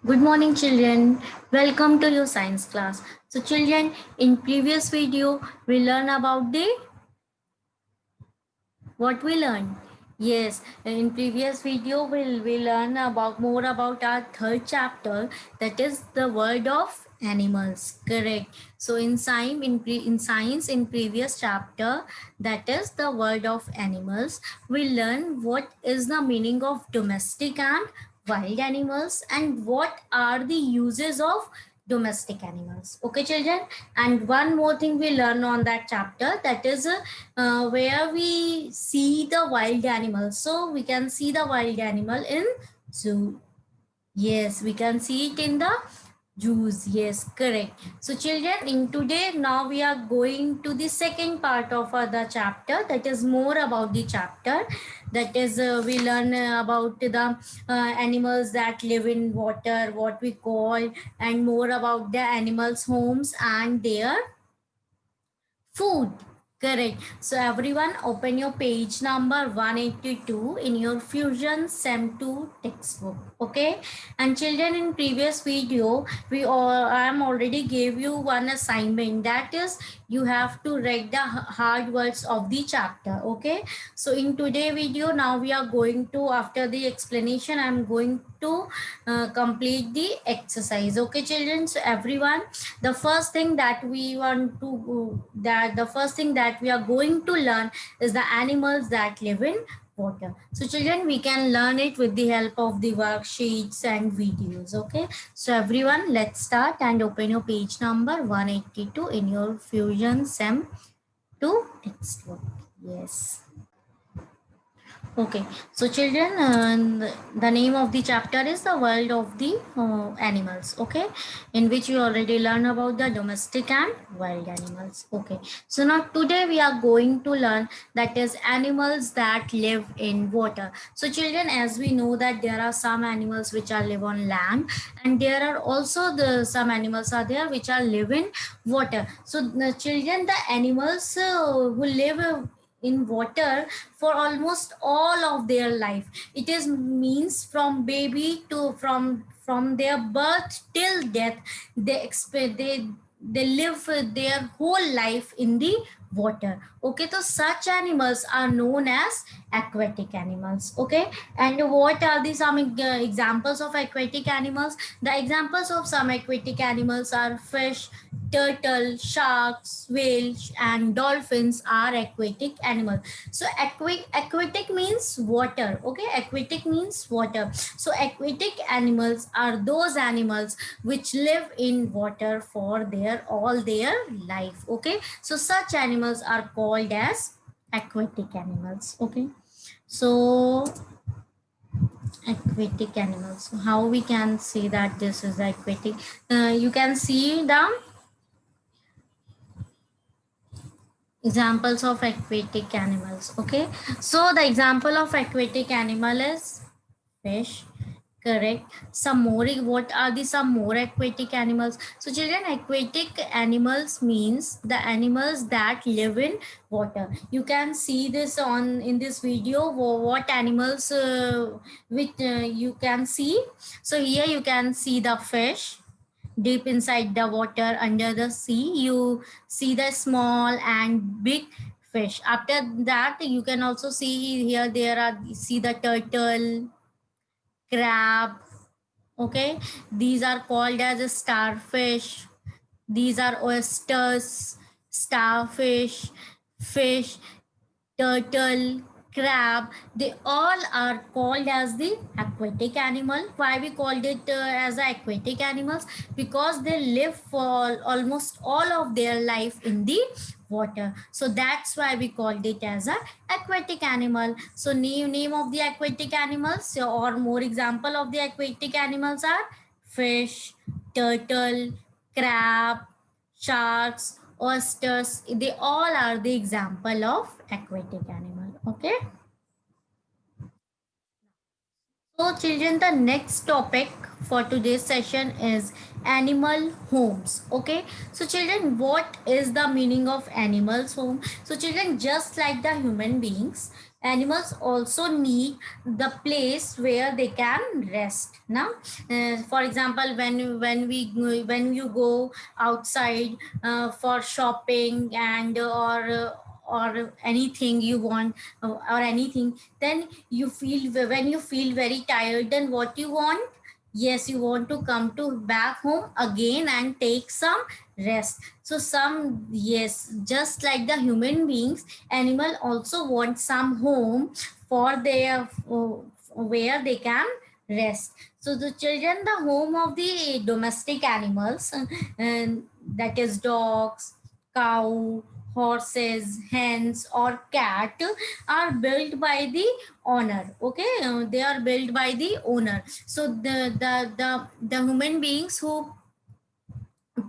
Good morning, children. Welcome to your science class. So, children, in previous video, we learn about the what we learned. Yes, in previous video, we learn about more about our third chapter, that is the world of animals. Correct. So, in science in previous chapter, that is the world of animals, we learn what is the meaning of domestic and wild animals and what are the uses of domestic animals. Okay, children. And one more thing we learn on that chapter, that is where we see the wild animals. So we can see the wild animal in zoo. Yes, we can see it in the zoos. Yes, correct. So children, in today now we are going to the second part of the chapter, that is more about the chapter. That is we learn about the animals that live in water, what we call, and more about the animals homes and their food. Correct. So everyone open your page number 182 in your Fusion Sem 2 textbook. Okay. And children, in previous video, I am already gave you one assignment, that is you have to write the hard words of the chapter. Okay. So in today video, now we are going to, after the explanation, I am going to complete the exercise. Okay, children. So everyone, the first thing that we want to that the first thing that we are going to learn is the animals that live in water. So children, we can learn it with the help of the worksheets and videos. Okay, so everyone, let's start and open your page number 182 in your Fusion Sem 2 textbook. Yes. Okay, so children, the name of the chapter is the world of the animals. Okay, in which you already learn about the domestic and wild animals. Okay, so now today we are going to learn, that is animals that live in water. So children, as we know that there are some animals which are live on land, and there are also the some animals are there which are live in water. So the children, the animals who live in water for almost all of their life, it is means from baby to from their birth till death, they expect they live their whole life in the water. Okay, so such animals are known as aquatic animals. Okay, and what are the some examples of aquatic animals? The examples of some aquatic animals are fish, turtle, sharks, whales, and dolphins are aquatic animals. So aquatic means water. Okay, aquatic means water. So aquatic animals are those animals which live in water for their all their life. Okay, so such animals are called as aquatic animals. Okay, so aquatic animals, so how we can say that this is aquatic? You can see the examples of aquatic animals. Okay, so the example of aquatic animal is fish. Correct. Some more, what are the some more aquatic animals? So children, aquatic animals means the animals that live in water. You can see this on in this video, what animals which you can see. So here you can see the fish deep inside the water under the sea. You see the small and big fish. After that, you can also see here there are see the turtle, crab. Okay, these are called as a starfish. These are oysters, starfish, fish, turtle, crab. They all are called as the aquatic animal. Why we called it as aquatic animals? Because they live for almost all of their life in the water. So that's why we called it as a aquatic animal. So name of the aquatic animals, so, or more example of the aquatic animals are fish, turtle, crab, sharks, oysters. They all are the example of aquatic animal. Okay, so children, the next topic for today's session is animal homes. Okay, so children, what is the meaning of animals home? So children, just like the human beings, Animals also need the place where they can rest. Now, for example, when you go outside for shopping and or anything you want, or anything, then you feel, when you feel very tired, then what you want? Yes, you want to come to back home again and take some rest. So some, yes, just like the human beings, animal also want some home for their, where they can rest. So the children, the home of the domestic animals, and that is dogs, cow, horses, hens, or cat, are built by the owner. Okay, they are built by the owner. So the human beings who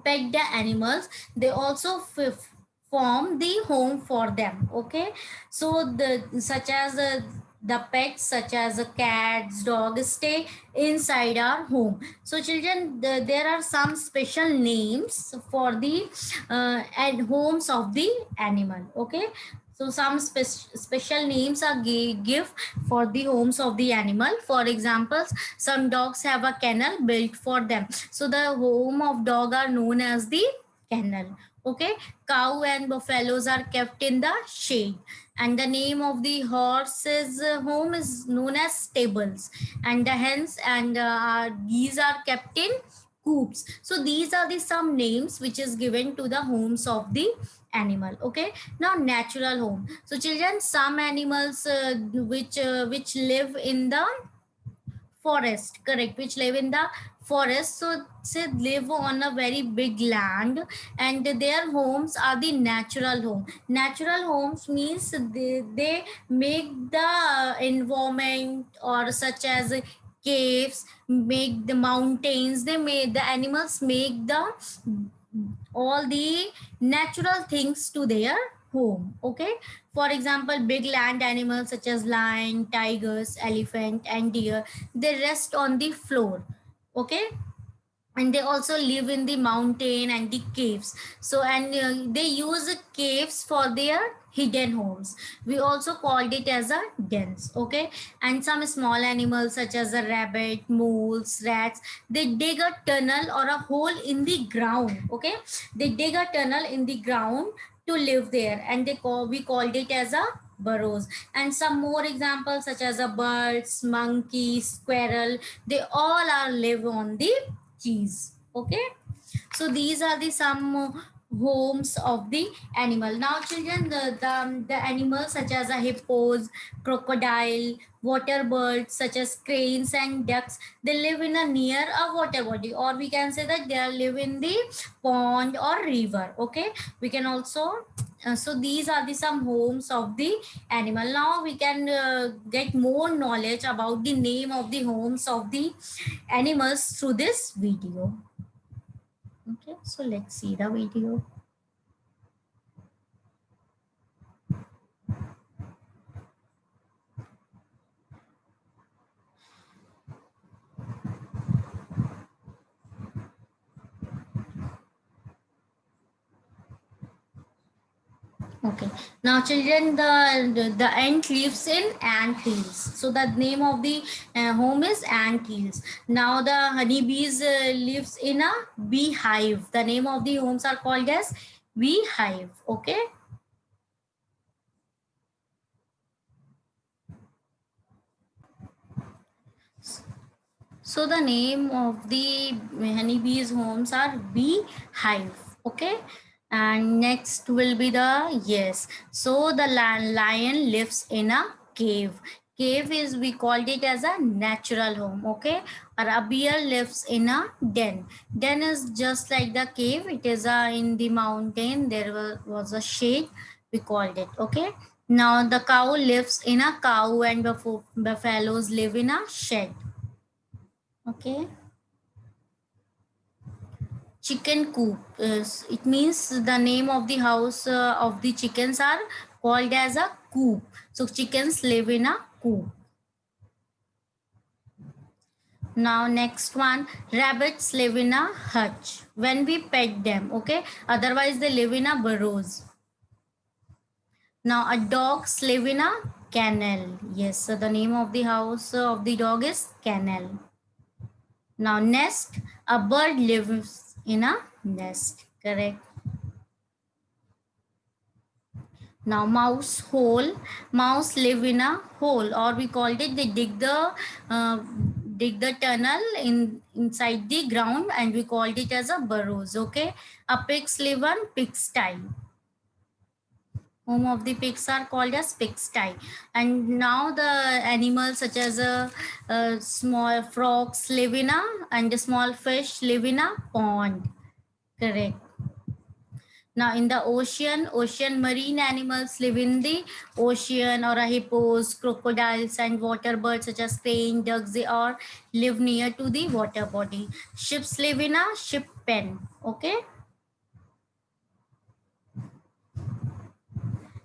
pet the animals, they also form the home for them. Okay, so the such as the pets such as cats, dogs stay inside our home. So children, there are some special names for the and homes of the animal. Okay, so some special names are give for the homes of the animal. For examples, some dogs have a kennel built for them. So the home of dog are known as the kennel. Okay, cow and buffaloes are kept in the shade. And the name of the horse's home is known as stables. And the hens and geese are kept in coops. So these are the some names which is given to the homes of the animal. Okay, now natural home. So children, some animals which live in the forest, correct, which live in the forest, so say live on a very big land, and their homes are the natural home. Natural homes means they make the environment, or such as caves, make the mountains, they make the animals make the all the natural things to their home. Okay, for example, big land animals such as lion, tigers, elephant, and deer, they rest on the floor. Okay, and they also live in the mountain and the caves. So and they use caves for their hidden homes. We also called it as a dens. Okay, and some small animals such as a rabbit, moles, rats, they dig a tunnel or a hole in the ground. Okay, they dig a tunnel in the ground to live there, and we called it as a burrows. And some more examples such as a birds, monkey, squirrel, they all are live on the cheese. Okay, so these are the some homes of the animal. Now children, the animals such as a hippos, crocodile, water birds such as cranes and ducks, they live in a near a water body, or we can say that they are live in the pond or river. Okay, we can also so these are the some homes of the animal. Now we can get more knowledge about the name of the homes of the animals through this video. Okay, so let's see the video. Okay, now children, the ant lives in ant hills. So the name of the home is ant hills. Now the honeybees lives in a beehive. The name of the homes are called as beehive. Okay. So the name of the honeybees homes are beehive. Okay. And next will be the, yes. So the lion lives in a cave. Cave is, we called it as a natural home. Okay. Or a bear lives in a den. Den is just like the cave. It is in the mountain. There was a shade. We called it. Okay. Now the cow lives in a cow, and buffaloes live in a shed. Okay, chicken coop is, it means the name of the house of the chickens are called as a coop. So chickens live in a coop. Now next one, rabbits live in a hutch when we pet them. Okay, otherwise they live in a burrows. Now a dogs live in a Kennel. Yes, so the name of the house of the dog is kennel. Now nest, a bird lives in a nest. Correct. Now mouse, hole. Mouse live in a hole, or we called it, they uh, dig the tunnel inside the ground, and we called it as a burrows. Okay. A pigs live on pigsty. Home of the pigs are called as pigsty. And now the animals such as small frogs live in a, and the small fish live in a pond. Correct. Now in the ocean marine animals live in the ocean, or a hippos, crocodiles, and water birds such as crane, ducks, they all live near to the water body. Ships live in a ship pen. Okay.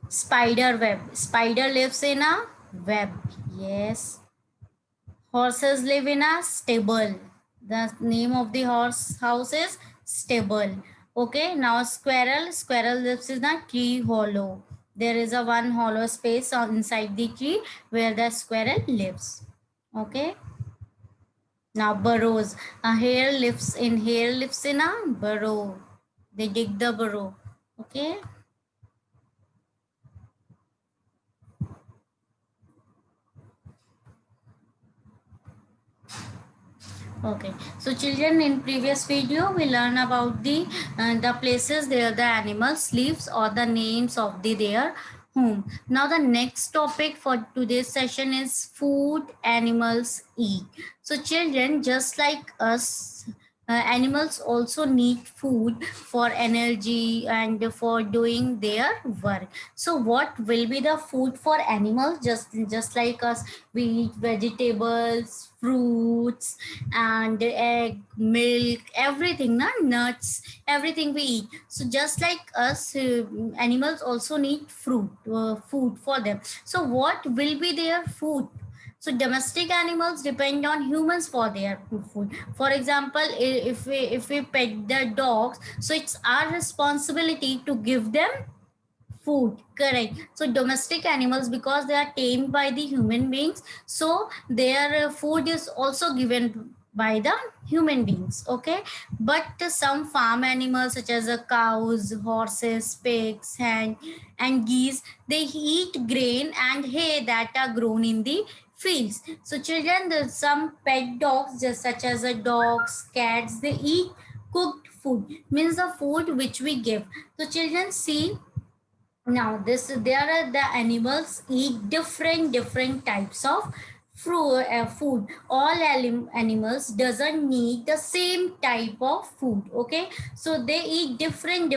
Spider web. Spider lives in a web. Yes. Horses live in a stable. The name of the horse house is stable. Okay, now squirrel. Squirrel lives in a tree hollow. There is a one hollow space inside the tree where the squirrel lives. Okay. Now burrows. A hare lives in a burrow. They dig the burrow. Okay. Okay, so children, in previous video we learn about the places where the animals lives, or the names of their home. Now the next topic for today's session is food animals eat. So children, just like us, animals also need food for energy and for doing their work. So what will be the food for animals? Just like us, we eat vegetables, fruits, and egg, milk, everything, nuts, everything we eat. So just like us, animals also need food for them. So what will be their food? So domestic animals depend on humans for their food. For example, if we pet the dogs, so it's our responsibility to give them food. Correct. So domestic animals, because they are tamed by the human beings, so their food is also given by the human beings. Okay. But some farm animals such as cows, horses, pigs, and geese, they eat grain and hay that are grown in the fields. So children, some pet dogs, just such as dogs, cats, they eat cooked food, means the food which we give. So children, see, now this, there are the animals eat different types of food. All animals doesn't need the same type of food. Okay, so they eat different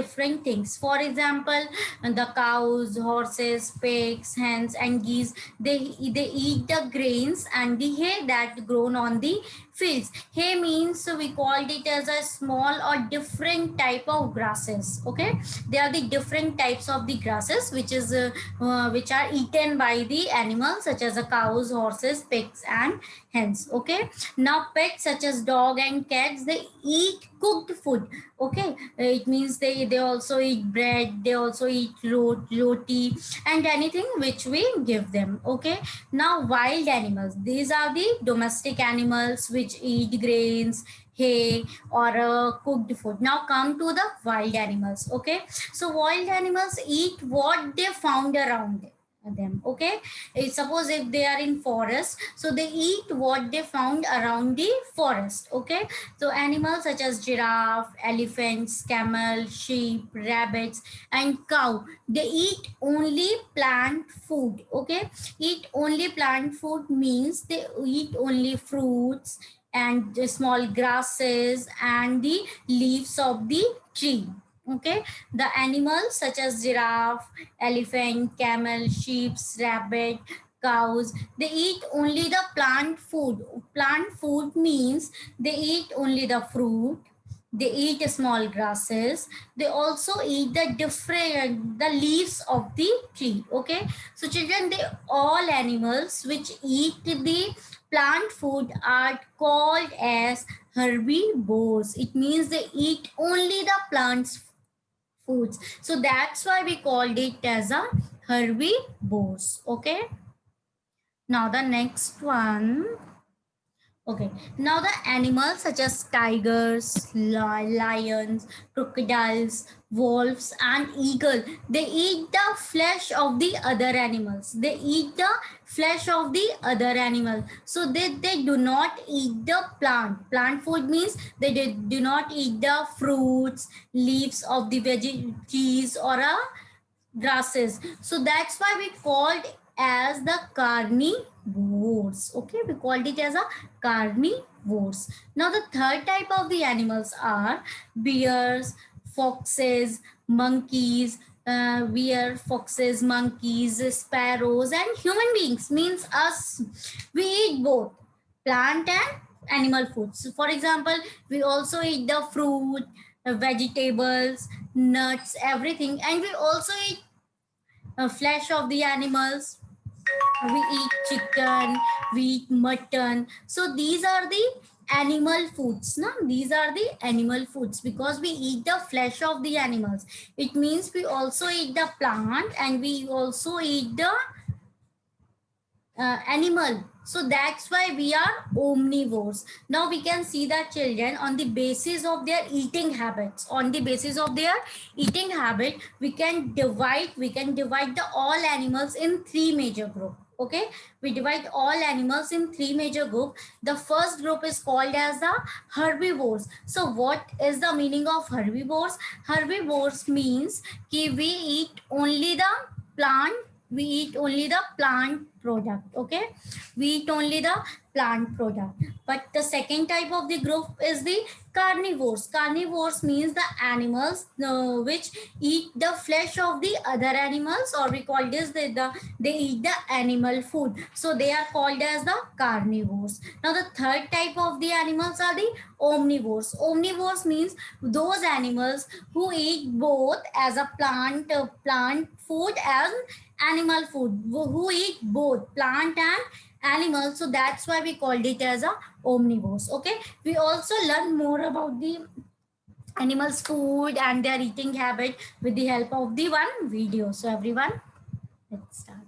things. For example, the cows, horses, pigs, hens, and geese, they eat the grains and the hay that grown on the fields. Hay means, so we called it as a small or different type of grasses. Okay, they are the different types of the grasses which are eaten by the animals such as the cows, horses, pigs, and hens. Okay, now pets such as dog and cats, they eat cooked food. Okay, it means they also eat bread, they also eat roti, and anything which we give them. Okay, now wild animals, these are the domestic animals which eat grains, hay, or cooked food. Now come to the wild animals. Okay, so wild animals eat what they found around them. Okay, suppose if they are in forest, so they eat what they found around the forest. Okay, so animals such as giraffe, elephants, camel, sheep, rabbits, and cow, they eat only plant food. Okay, eat only plant food means they eat only fruits and the small grasses and the leaves of the tree. Okay, the animals such as giraffe, elephant, camel, sheep, rabbit, cows, they eat only the plant food. Plant food means they eat only the fruit, they eat small grasses, they also eat the leaves of the tree. Okay, so children, they all animals which eat the plant food are called as herbivores. It means they eat only the plants foods. So that's why we called it as a herbivores. Okay. Now the next one. Okay, now the animals such as tigers, lions, crocodiles, wolves, and eagle, they eat the flesh of the other animals. They eat the flesh of the other animal. So they do not eat the plant. Plant food means they do not eat the fruits, leaves of the veggies or grasses. So that's why we called as the carnivores. Okay, we called it as a carnivores. Now the third type of the animals are bears, foxes, monkeys, bear, foxes, monkeys, sparrows, and human beings. Means us. We eat both plant and animal foods. So for example, we also eat the fruit, vegetables, nuts, everything, and we also eat flesh of the animals. We eat chicken, we eat mutton. So these are the animal foods. No? These are the animal foods because we eat the flesh of the animals. It means we also eat the plant and we also eat the animal. So that's why we are omnivores. Now we can see that children on the basis of their eating habits. On the basis of their eating habit, we can divide the all animals in three major groups. Okay, we divide all animals in three major groups. The first group is called as the herbivores. So what is the meaning of herbivores? Herbivores means कि we eat only the plant, we eat only the plant product. Okay, we eat only the plant product. But the second type of the group is the carnivores. Carnivores means the animals which eat the flesh of the other animals, or we call this they eat the animal food, so they are called as the carnivores. Now the third type of the animals are the omnivores. Omnivores means those animals who eat both as a plant food and animal food, who eat both plant and animals. So that's why we called it as a omnivores. Okay, we also learn more about the animals food and their eating habit with the help of the one video. So everyone, let's start.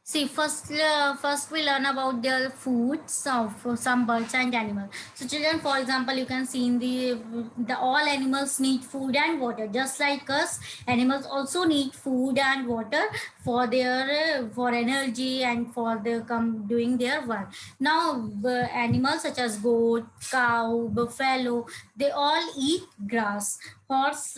See, first we learn about the foods of some birds and animals. So, children, for example, you can see in the all animals need food and water. Just like us, animals also need food and water for their for energy and for their doing their work. Now, animals such as goat, cow, buffalo, they all eat grass. Horse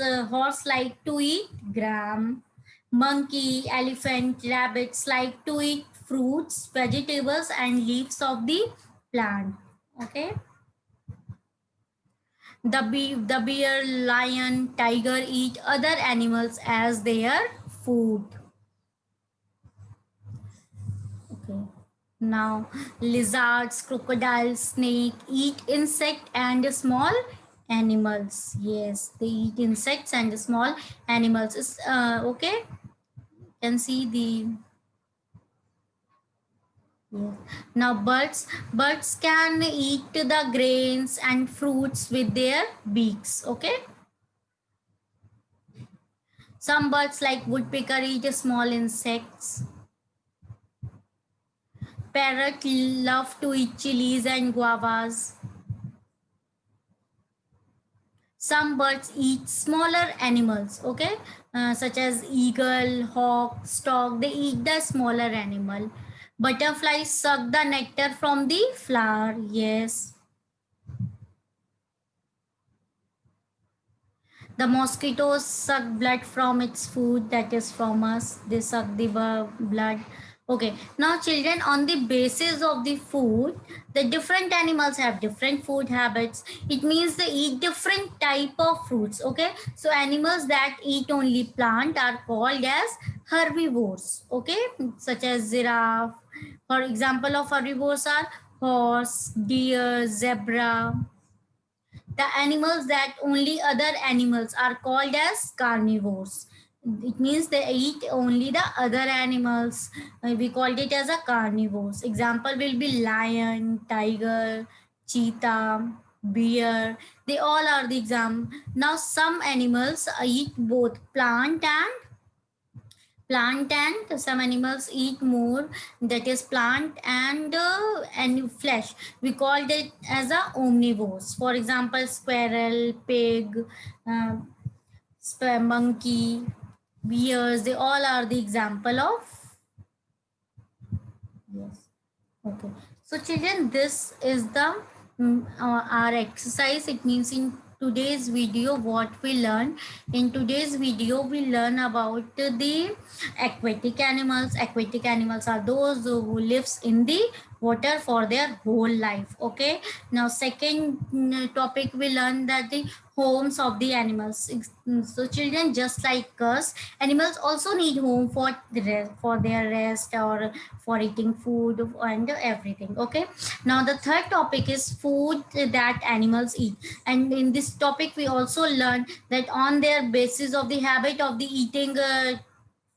like to eat gram. Monkey, elephant, rabbits like to eat fruits, vegetables, and leaves of the plant. Okay. The bear, lion, tiger eat other animals as their food. Okay. Now, lizards, crocodiles, snake eat insect and small animals. Yes, they eat insects and small animals. Okay. You can see the. Yes. Now birds can eat the grains and fruits with their beaks. Okay. Some birds like woodpecker eat small insects. Parrot love to eat chilies and guavas. Some birds eat smaller animals. Okay, such as eagle, hawk, stork. They eat the smaller animal. Butterflies suck the nectar from the flower. Yes. The mosquitoes suck blood from its food, that is from us. They suck the blood. Okay, now children, on the basis of the food, the different animals have different food habits. It means they eat different type of fruits. Okay, so animals that eat only plant are called as herbivores. Okay, such as giraffe. For example of herbivores are horse, deer, zebra. The animals that only other animals are called as carnivores. It means they eat only the other animals. We called it as a carnivores. Example will be lion, tiger, cheetah, bear. They all are the exam. Now some animals eat both plant and some animals eat more, that is plant and flesh. We called it as a omnivores. For example, squirrel, pig, uh, monkey, bears, they all are the example of. Yes. Okay. So children, this is the our exercise. It means in today's video what we learn. In today's video we learn about the aquatic animals. Aquatic animals are those who lives in the water for their whole life. Okay. Now second topic we learn that the homes of the animals. So children, just like us, animals also need home for the rest, for their rest or for eating food and everything. Okay. Now the third topic is food that animals eat, and in this topic we also learn that on their basis of the habit of the eating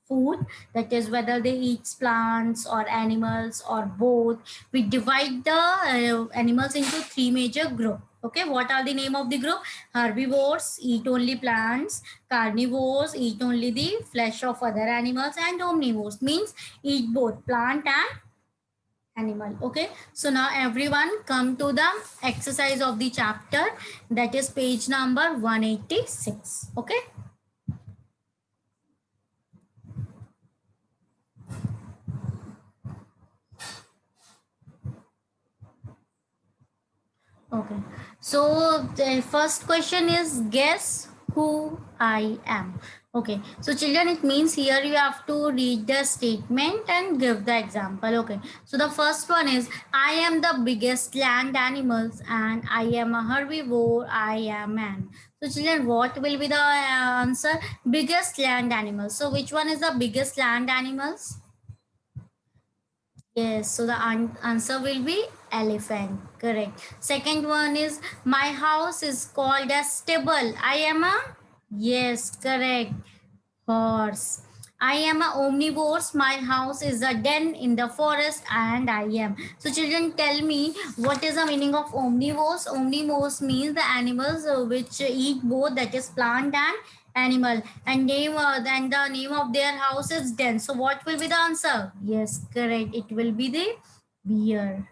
food, that is whether they eat plants or animals or both, we divide the animals into three major groups. Okay, what are the name of the group? Herbivores eat only plants, carnivores eat only the flesh of other animals, and omnivores means eat both plant and animal. Okay, so now everyone come to the exercise of the chapter, that is page number 186. Okay. Okay. So the first question is guess who I am. Okay. So children, it means here you have to read the statement and give the example. Okay. So the first one is I am the biggest land animals and I am a herbivore. I am man. So children, what will be the answer? Biggest land animals. So which one is the biggest land animals? Yes, so the answer will be elephant. Correct. Second one is my house is called a stable. I am a, yes, correct. Horse. I am a omnivore. My house is a den in the forest, and I am. So children, tell me what is the meaning of omnivores? Omnivores means the animals which eat both, that is plant and animal, and name and the name of their house is den. So what will be the answer? Yes, correct. It will be the bear.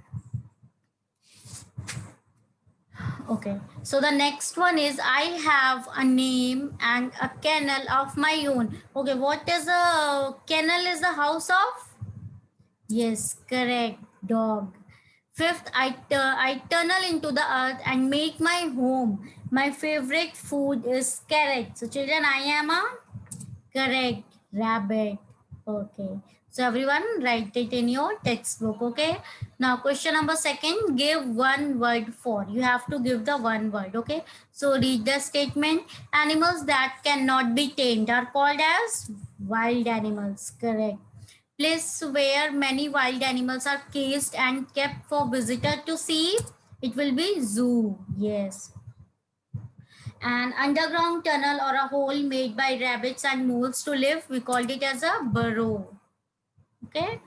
Okay, so the next one is I have a name and a kennel of my own. Okay, what is a kennel? Is the house of? Yes, correct. Dog. Fifth, I tunnel into the earth and make my home. My favorite food is carrot. So children, I am a correct rabbit. Okay. So everyone write it in your textbook. Okay. Now question number second, give one word for. You have to give the one word. Okay. So read the statement. Animals that cannot be tamed are called as wild animals. Correct. Place where many wild animals are caged and kept for visitor to see. It will be zoo. Yes. An underground tunnel or a hole made by rabbits and moles to live, we called it as a burrow. Okay.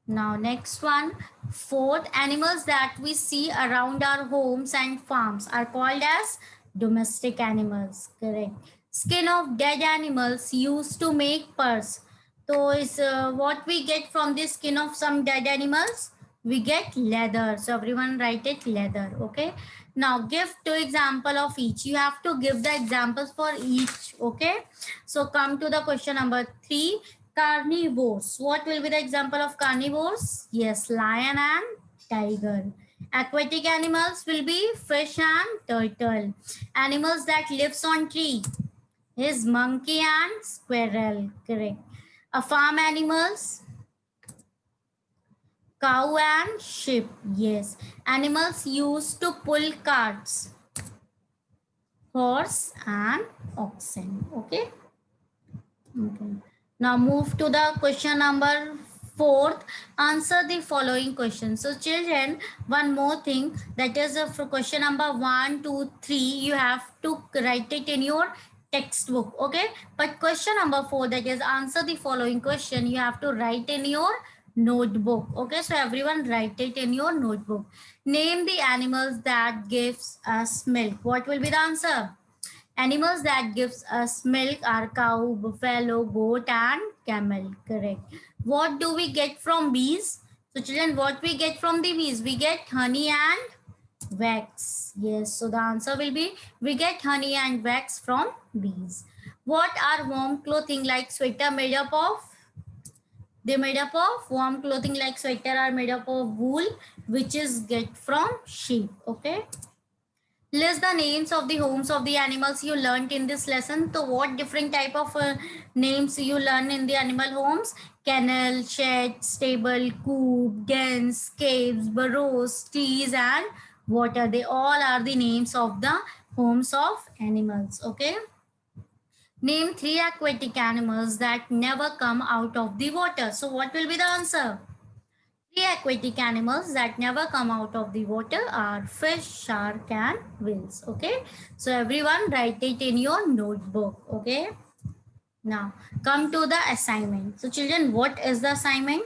Now next one, fourth, animals that we see around our homes and farms are called as domestic animals. Correct. Skin of dead animals used to make purse. So is what we get from the skin of some dead animals? We get leather. So everyone write it leather. Okay. Now give two example of each. You have to give the examples for each. Okay. So come to the question number 3. Carnivores. What will be the example of carnivores? Yes, lion and tiger. Aquatic animals will be fish and turtle. Animals that lives on tree is monkey and squirrel. Correct. A farm animals, cow and sheep. Yes. Animals used to pull carts, horse and oxen. Okay. Okay. Now move to the question number 4th. Answer the following questions. So children, one more thing, that is for question number 1, 2, 3, you have to write it in your textbook. Okay. But question number 4, that is answer the following question, you have to write in your notebook. Okay, so everyone write it in your notebook. Name the animals that gives us milk. What will be the answer? Animals that gives us milk are cow, buffalo, goat and camel. Correct. What do we get from bees? So children, what we get from the bees? We get honey and wax. Yes, so the answer will be we get honey and wax from bees. What are warm clothing like sweater made up of? They made up of warm clothing like sweater are made up of wool, which is get from sheep. Okay. List the names of the homes of the animals you learned in this lesson. So what different type of names you learn in the animal homes? Kennel, shed, stable, coop, dens, caves, burrows, trees and water. They all are the names of the homes of animals. Okay. Name 3 aquatic animals that never come out of the water. So what will be the answer? 3 aquatic animals that never come out of the water are fish, shark and whales. Okay. So everyone write it in your notebook. Okay. Now come to the assignment. So children, what is the assignment?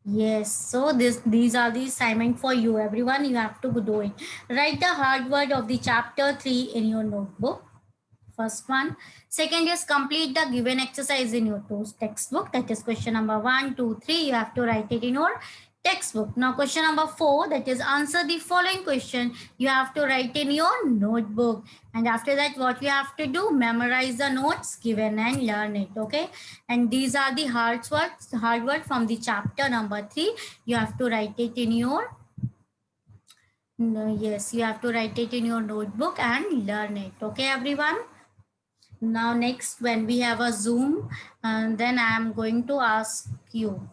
Yes, so these are the assignment for you. Everyone, you have to do it. Write the hard word of the chapter 3 in your notebook. First one. Second is complete the given exercise in your textbook. That is question number 1, 2, 3. You have to write it in your textbook. Now question number 4, that is answer the following question. You have to write in your notebook. And after that, what you have to do, memorize the notes given and learn it. Okay. And these are the hard word from the chapter number 3. You have to write it in your yes, you have to write it in your notebook and learn it. Okay, everyone. Now next, when we have a Zoom, then I am going to ask you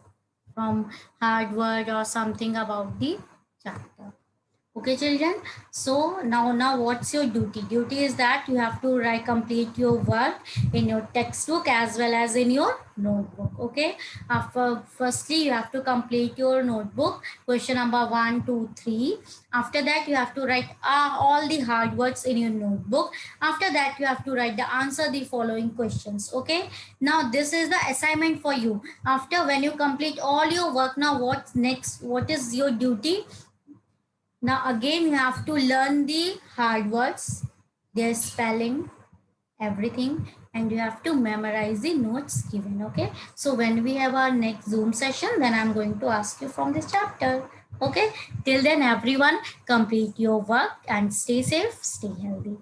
from hard word or something about the chapter. Okay, children. So now what's your duty? Duty is that you have to complete your work in your textbook as well as in your notebook. Okay. Firstly, you have to complete your notebook. Question number 1, 2, 3. After that, you have to write all the hard words in your notebook. After that, you have to write the answer the following questions. Okay. Now this is the assignment for you. After when you complete all your work, now what's next? What is your duty? Now again, you have to learn the hard words, their spelling, everything, and you have to memorize the notes given. Okay. So when we have our next Zoom session, then I'm going to ask you from this chapter. Okay. Till then, everyone, complete your work and stay safe, stay healthy.